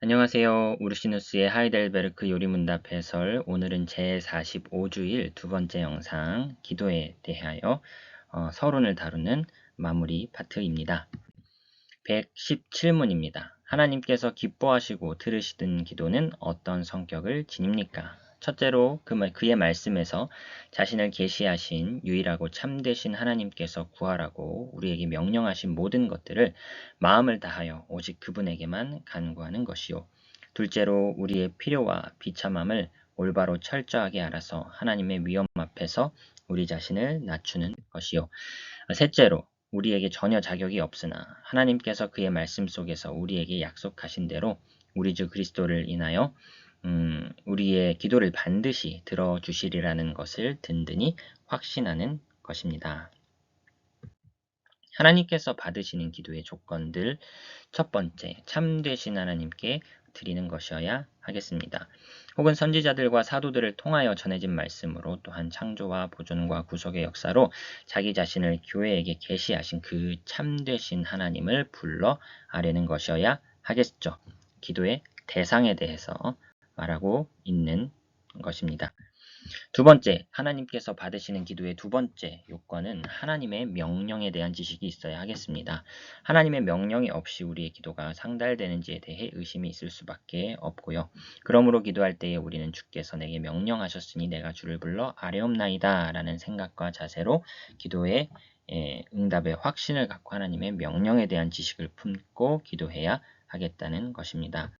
안녕하세요. 우르시누스의 하이델베르크 요리문답 해설. 오늘은 제45주일 두 번째 영상 기도에 대하여 서론을 다루는 마무리 파트입니다. 117문입니다. 하나님께서 기뻐하시고 들으시던 기도는 어떤 성격을 지닙니까? 첫째로 그의 말씀에서 자신을 계시하신 유일하고 참되신 하나님께서 구하라고 우리에게 명령하신 모든 것들을 마음을 다하여 오직 그분에게만 간구하는 것이요. 둘째로 우리의 필요와 비참함을 올바로 철저하게 알아서 하나님의 위엄 앞에서 우리 자신을 낮추는 것이요. 셋째로 우리에게 전혀 자격이 없으나 하나님께서 그의 말씀 속에서 우리에게 약속하신 대로 우리 주 그리스도를 인하여 우리의 기도를 반드시 들어주시리라는 것을 든든히 확신하는 것입니다. 하나님께서 받으시는 기도의 조건들, 첫 번째, 참되신 하나님께 드리는 것이어야 하겠습니다. 혹은 선지자들과 사도들을 통하여 전해진 말씀으로 또한 창조와 보존과 구속의 역사로 자기 자신을 교회에게 계시하신 그 참되신 하나님을 불러 아뢰는 것이어야 하겠죠. 기도의 대상에 대해서 말하고 있는 것입니다. 두 번째, 하나님께서 받으시는 기도의 두 번째 요건은 하나님의 명령에 대한 지식이 있어야 하겠습니다. 하나님의 명령이 없이 우리의 기도가 상달되는지에 대해 의심이 있을 수밖에 없고요. 그러므로 기도할 때에 우리는 주께서 내게 명령하셨으니 내가 주를 불러 아뢰옵나이다 라는 생각과 자세로 기도의 응답의 확신을 갖고 하나님의 명령에 대한 지식을 품고 기도해야 하겠다는 것입니다.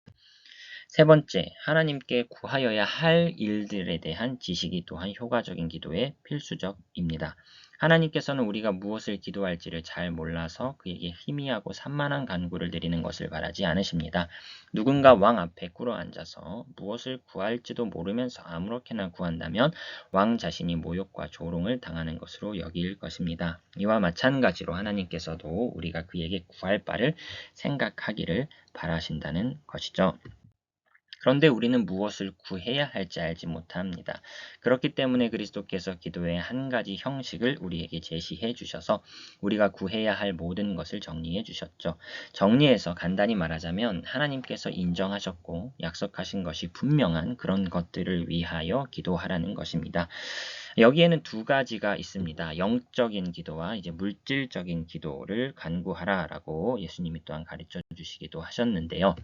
세 번째, 하나님께 구하여야 할 일들에 대한 지식이 또한 효과적인 기도의 필수적입니다. 하나님께서는 우리가 무엇을 기도할지를 잘 몰라서 그에게 희미하고 산만한 간구를 드리는 것을 바라지 않으십니다. 누군가 왕 앞에 꿇어 앉아서 무엇을 구할지도 모르면서 아무렇게나 구한다면 왕 자신이 모욕과 조롱을 당하는 것으로 여길 것입니다. 이와 마찬가지로 하나님께서도 우리가 그에게 구할 바를 생각하기를 바라신다는 것이죠. 그런데 우리는 무엇을 구해야 할지 알지 못합니다. 그렇기 때문에 그리스도께서 기도의 한 가지 형식을 우리에게 제시해 주셔서 우리가 구해야 할 모든 것을 정리해 주셨죠. 정리해서 간단히 말하자면 하나님께서 인정하셨고 약속하신 것이 분명한 그런 것들을 위하여 기도하라는 것입니다. 여기에는 두 가지가 있습니다. 영적인 기도와 이제 물질적인 기도를 간구하라라고 예수님이 또한 가르쳐 주시기도 하셨는데요.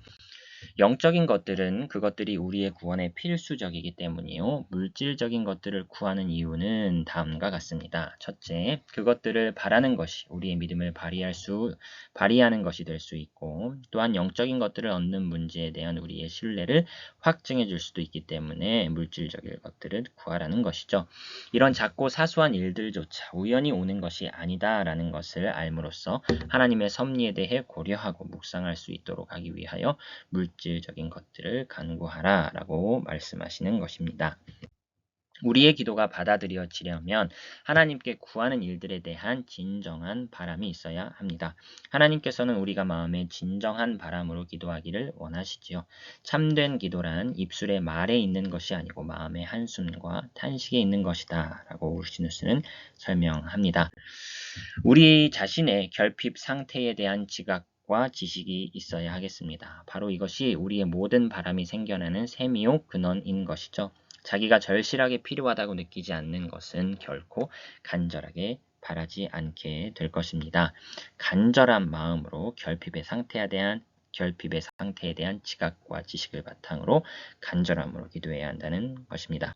영적인 것들은 그것들이 우리의 구원에 필수적이기 때문이요. 물질적인 것들을 구하는 이유는 다음과 같습니다. 첫째, 그것들을 바라는 것이 우리의 믿음을 발휘하는 것이 될 수 있고, 또한 영적인 것들을 얻는 문제에 대한 우리의 신뢰를 확증해 줄 수도 있기 때문에 물질적인 것들을 구하라는 것이죠. 이런 작고 사소한 일들조차 우연히 오는 것이 아니다라는 것을 알므로써 하나님의 섭리에 대해 고려하고 묵상할 수 있도록 하기 위하여 물질적인 것들을 간구하라 라고 말씀하시는 것입니다. 우리의 기도가 받아들여지려면 하나님께 구하는 일들에 대한 진정한 바람이 있어야 합니다. 하나님께서는 우리가 마음에 진정한 바람으로 기도하기를 원하시지요. 참된 기도란 입술의 말에 있는 것이 아니고 마음의 한숨과 탄식에 있는 것이다 라고 우르시누스는 설명합니다. 우리 자신의 결핍 상태에 대한 지각과 지식이 있어야 하겠습니다. 바로 이것이 우리의 모든 바람이 생겨나는 세미요 근원인 것이죠. 자기가 절실하게 필요하다고 느끼지 않는 것은 결코 간절하게 바라지 않게 될 것입니다. 간절한 마음으로 결핍의 상태에 대한 지각과 지식을 바탕으로 간절함으로 기도해야 한다는 것입니다.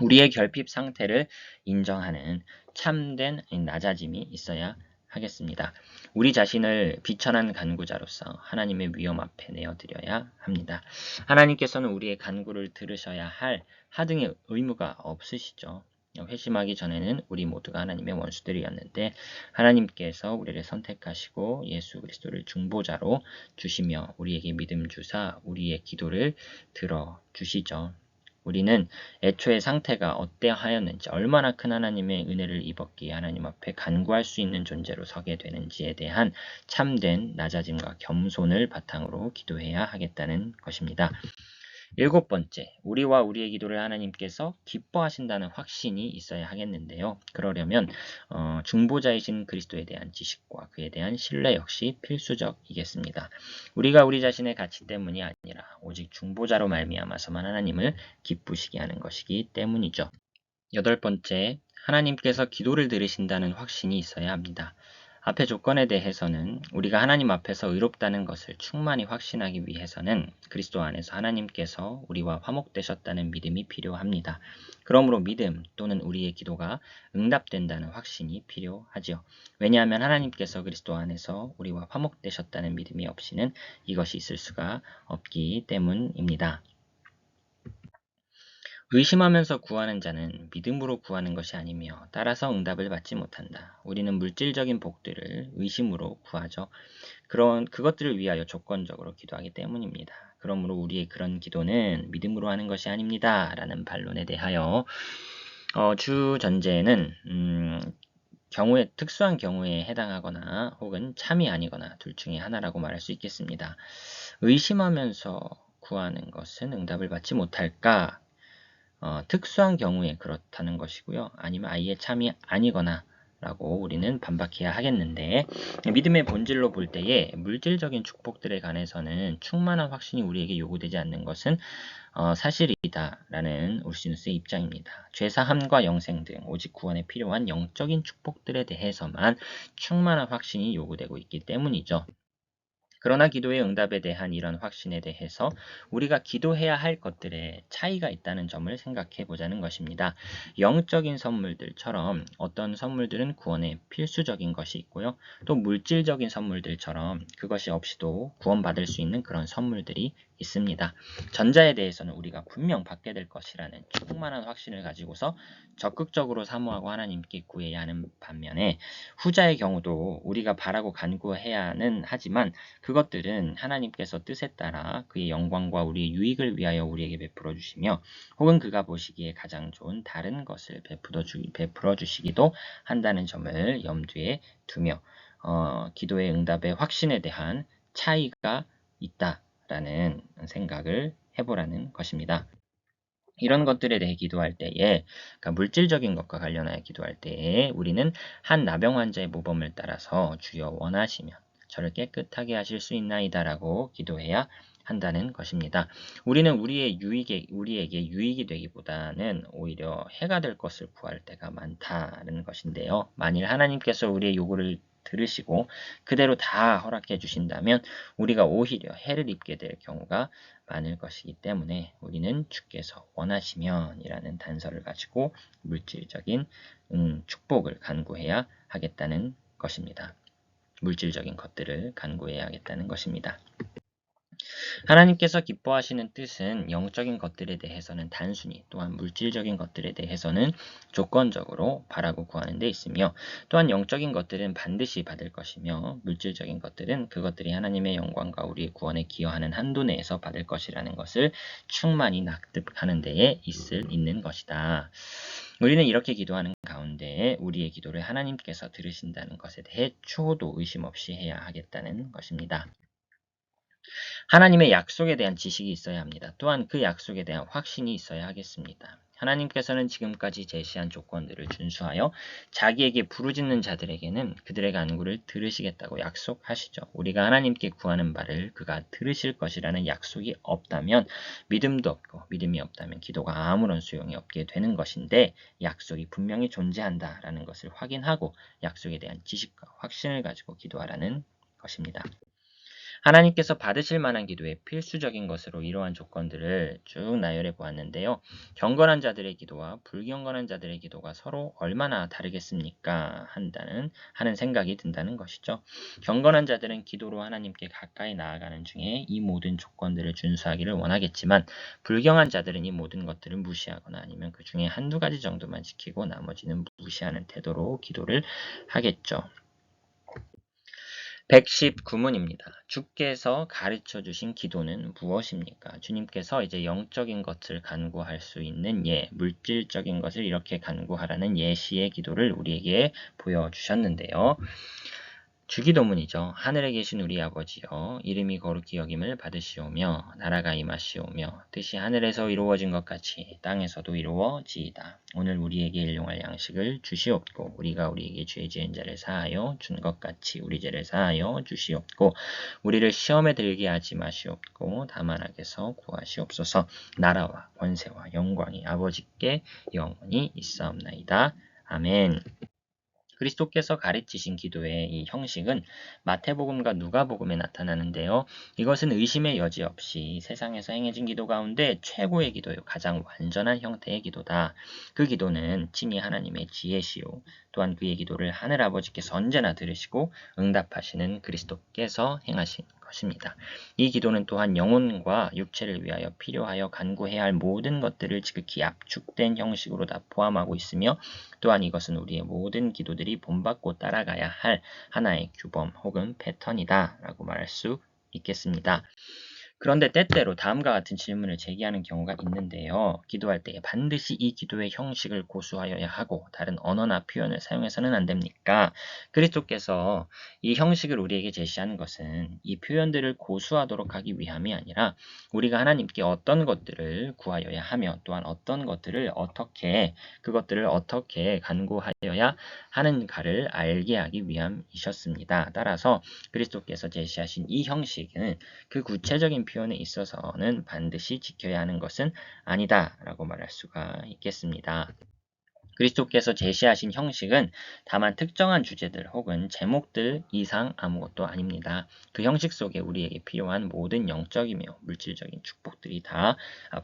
우리의 결핍 상태를 인정하는 참된 낮아짐이 있어야 하겠습니다. 우리 자신을 비천한 간구자로서 하나님의 위엄 앞에 내어드려야 합니다. 하나님께서는 우리의 간구를 들으셔야 할 하등의 의무가 없으시죠. 회심하기 전에는 우리 모두가 하나님의 원수들이었는데 하나님께서 우리를 선택하시고 예수 그리스도를 중보자로 주시며 우리에게 믿음 주사 우리의 기도를 들어주시죠. 우리는 애초에 상태가 어떠하였는지 얼마나 큰 하나님의 은혜를 입었기에 하나님 앞에 간구할 수 있는 존재로 서게 되는지에 대한 참된 낮아짐과 겸손을 바탕으로 기도해야 하겠다는 것입니다. 일곱 번째, 우리와 우리의 기도를 하나님께서 기뻐하신다는 확신이 있어야 하겠는데요. 그러려면 중보자이신 그리스도에 대한 지식과 그에 대한 신뢰 역시 필수적이겠습니다. 우리가 우리 자신의 가치 때문이 아니라 오직 중보자로 말미암아서만 하나님을 기쁘시게 하는 것이기 때문이죠. 여덟 번째, 하나님께서 기도를 들으신다는 확신이 있어야 합니다. 앞의 조건에 대해서는 우리가 하나님 앞에서 의롭다는 것을 충만히 확신하기 위해서는 그리스도 안에서 하나님께서 우리와 화목되셨다는 믿음이 필요합니다. 그러므로 믿음 또는 우리의 기도가 응답된다는 확신이 필요하지요. 왜냐하면 하나님께서 그리스도 안에서 우리와 화목되셨다는 믿음이 없이는 이것이 있을 수가 없기 때문입니다. 의심하면서 구하는 자는 믿음으로 구하는 것이 아니며 따라서 응답을 받지 못한다. 우리는 물질적인 복들을 의심으로 구하죠. 그것들을 위하여 조건적으로 기도하기 때문입니다. 그러므로 우리의 그런 기도는 믿음으로 하는 것이 아닙니다. 라는 반론에 대하여 주 전제는 특수한 경우에 해당하거나 혹은 참이 아니거나 둘 중에 하나라고 말할 수 있겠습니다. 의심하면서 구하는 것은 응답을 받지 못할까? 특수한 경우에 그렇다는 것이고요. 아니면 아예 참이 아니거나 라고 우리는 반박해야 하겠는데, 믿음의 본질로 볼 때에 물질적인 축복들에 관해서는 충만한 확신이 우리에게 요구되지 않는 것은 사실이다라는 울시누스의 입장입니다. 죄사함과 영생 등 오직 구원에 필요한 영적인 축복들에 대해서만 충만한 확신이 요구되고 있기 때문이죠. 그러나 기도의 응답에 대한 이런 확신에 대해서 우리가 기도해야 할 것들에 차이가 있다는 점을 생각해 보자는 것입니다. 영적인 선물들처럼 어떤 선물들은 구원에 필수적인 것이 있고요. 또 물질적인 선물들처럼 그것이 없이도 구원받을 수 있는 그런 선물들이 있습니다. 전자에 대해서는 우리가 분명 받게 될 것이라는 충만한 확신을 가지고서 적극적으로 사모하고 하나님께 구해야 하는 반면에, 후자의 경우도 우리가 바라고 간구해야는 하지만 그것들은 하나님께서 뜻에 따라 그의 영광과 우리의 유익을 위하여 우리에게 베풀어 주시며 혹은 그가 보시기에 가장 좋은 다른 것을 베풀어 주시기도 한다는 점을 염두에 두며 기도의 응답의 확신에 대한 차이가 있다라는 생각을 해보라는 것입니다. 이런 것들에 대해 기도할 때에, 그러니까 물질적인 것과 관련하여 기도할 때에 우리는 한 나병 환자의 모범을 따라서 주여 원하시면 저를 깨끗하게 하실 수 있나이다라고 기도해야 한다는 것입니다. 우리는 우리에게 유익이 되기보다는 오히려 해가 될 것을 구할 때가 많다는 것인데요. 만일 하나님께서 우리의 요구를 들으시고 그대로 다 허락해 주신다면 우리가 오히려 해를 입게 될 경우가 많을 것이기 때문에 우리는 주께서 원하시면 이라는 단서를 가지고 물질적인 축복을 간구해야 하겠다는 것입니다. 물질적인 것들을 간구해야 하겠다는 것입니다. 하나님께서 기뻐하시는 뜻은 영적인 것들에 대해서는 단순히, 또한 물질적인 것들에 대해서는 조건적으로 바라고 구하는 데 있으며, 또한 영적인 것들은 반드시 받을 것이며 물질적인 것들은 그것들이 하나님의 영광과 우리의 구원에 기여하는 한도 내에서 받을 것이라는 것을 충만히 납득하는 데에 있는 것이다. 우리는 이렇게 기도하는 가운데 우리의 기도를 하나님께서 들으신다는 것에 대해 추호도 의심 없이 해야 하겠다는 것입니다. 하나님의 약속에 대한 지식이 있어야 합니다. 또한 그 약속에 대한 확신이 있어야 하겠습니다. 하나님께서는 지금까지 제시한 조건들을 준수하여 자기에게 부르짖는 자들에게는 그들의 간구를 들으시겠다고 약속하시죠. 우리가 하나님께 구하는 바를 그가 들으실 것이라는 약속이 없다면 믿음도 없고, 믿음이 없다면 기도가 아무런 소용이 없게 되는 것인데, 약속이 분명히 존재한다라는 것을 확인하고 약속에 대한 지식과 확신을 가지고 기도하라는 것입니다. 하나님께서 받으실 만한 기도의 필수적인 것으로 이러한 조건들을 쭉 나열해 보았는데요. 경건한 자들의 기도와 불경건한 자들의 기도가 서로 얼마나 다르겠습니까? 하는 생각이 든다는 것이죠. 경건한 자들은 기도로 하나님께 가까이 나아가는 중에 이 모든 조건들을 준수하기를 원하겠지만, 불경한 자들은 이 모든 것들을 무시하거나 아니면 그 중에 한두 가지 정도만 지키고 나머지는 무시하는 태도로 기도를 하겠죠. 119문입니다. 주께서 가르쳐 주신 기도는 무엇입니까? 주님께서 이제 영적인 것을 간구할 수 있는 물질적인 것을 이렇게 간구하라는 예시의 기도를 우리에게 보여주셨는데요. 주기도문이죠. 하늘에 계신 우리 아버지여, 이름이 거룩히 여김을 받으시오며 나라가 임하시오며 뜻이 하늘에서 이루어진 것 같이 땅에서도 이루어지이다. 오늘 우리에게 일용할 양식을 주시옵고 우리가 우리에게 죄 지은 자를 사하여 준 것 같이 우리 죄를 사하여 주시옵고 우리를 시험에 들게 하지 마시옵고 다만 악에서 구하시옵소서. 나라와 권세와 영광이 아버지께 영원히 있사옵나이다. 아멘. 그리스도께서 가르치신 기도의 이 형식은 마태복음과 누가복음에 나타나는데요. 이것은 의심의 여지 없이 세상에서 행해진 기도 가운데 최고의 기도요, 가장 완전한 형태의 기도다. 그 기도는 친히 하나님의 지혜시요, 또한 그의 기도를 하늘아버지께서 언제나 들으시고 응답하시는 그리스도께서 행하신 것입니다. 이 기도는 또한 영혼과 육체를 위하여 필요하여 간구해야 할 모든 것들을 지극히 압축된 형식으로 다 포함하고 있으며 또한 이것은 우리의 모든 기도들이 본받고 따라가야 할 하나의 규범 혹은 패턴이다 라고 말할 수 있겠습니다. 그런데 때때로 다음과 같은 질문을 제기하는 경우가 있는데요. 기도할 때에 반드시 이 기도의 형식을 고수하여야 하고 다른 언어나 표현을 사용해서는 안 됩니까? 그리스도께서 이 형식을 우리에게 제시하는 것은 이 표현들을 고수하도록 하기 위함이 아니라 우리가 하나님께 어떤 것들을 구하여야 하며 또한 어떤 것들을 그것들을 어떻게 간구하여야 하는가를 알게 하기 위함이셨습니다. 따라서 그리스도께서 제시하신 이 형식은 그 구체적인 표현에 있어서는 반드시 지켜야 하는 것은 아니다 라고 말할 수가 있겠습니다. 그리스도께서 제시하신 형식은 다만 특정한 주제들 혹은 제목들 이상 아무것도 아닙니다. 그 형식 속에 우리에게 필요한 모든 영적이며 물질적인 축복들이 다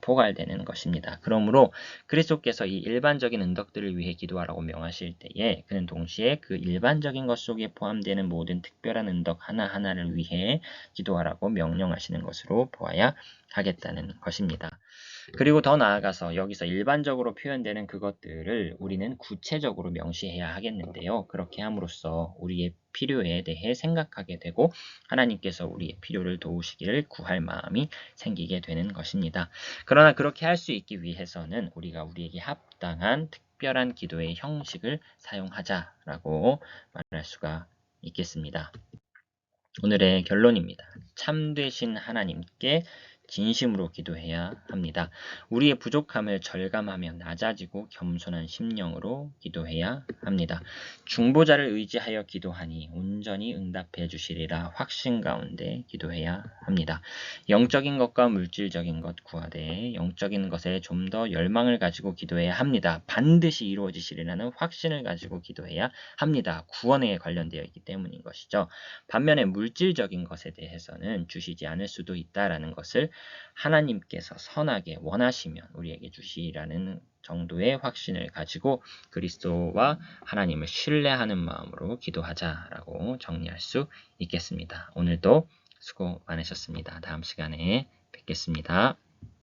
포괄되는 것입니다. 그러므로 그리스도께서 이 일반적인 은덕들을 위해 기도하라고 명하실 때에 그는 동시에 그 일반적인 것 속에 포함되는 모든 특별한 은덕 하나하나를 위해 기도하라고 명령하시는 것으로 보아야 하겠다는 것입니다. 그리고 더 나아가서 여기서 일반적으로 표현되는 그것들을 우리는 구체적으로 명시해야 하겠는데요. 그렇게 함으로써 우리의 필요에 대해 생각하게 되고 하나님께서 우리의 필요를 도우시기를 구할 마음이 생기게 되는 것입니다. 그러나 그렇게 할 수 있기 위해서는 우리가 우리에게 합당한 특별한 기도의 형식을 사용하자라고 말할 수가 있겠습니다. 오늘의 결론입니다. 참되신 하나님께 진심으로 기도해야 합니다. 우리의 부족함을 절감하며 낮아지고 겸손한 심령으로 기도해야 합니다. 중보자를 의지하여 기도하니 온전히 응답해 주시리라 확신 가운데 기도해야 합니다. 영적인 것과 물질적인 것 구하되 영적인 것에 좀 더 열망을 가지고 기도해야 합니다. 반드시 이루어지시리라는 확신을 가지고 기도해야 합니다. 구원에 관련되어 있기 때문인 것이죠. 반면에 물질적인 것에 대해서는 주시지 않을 수도 있다라는 것을 하나님께서 선하게 원하시면 우리에게 주시라는 정도의 확신을 가지고 그리스도와 하나님을 신뢰하는 마음으로 기도하자라고 정리할 수 있겠습니다. 오늘도 수고 많으셨습니다. 다음 시간에 뵙겠습니다.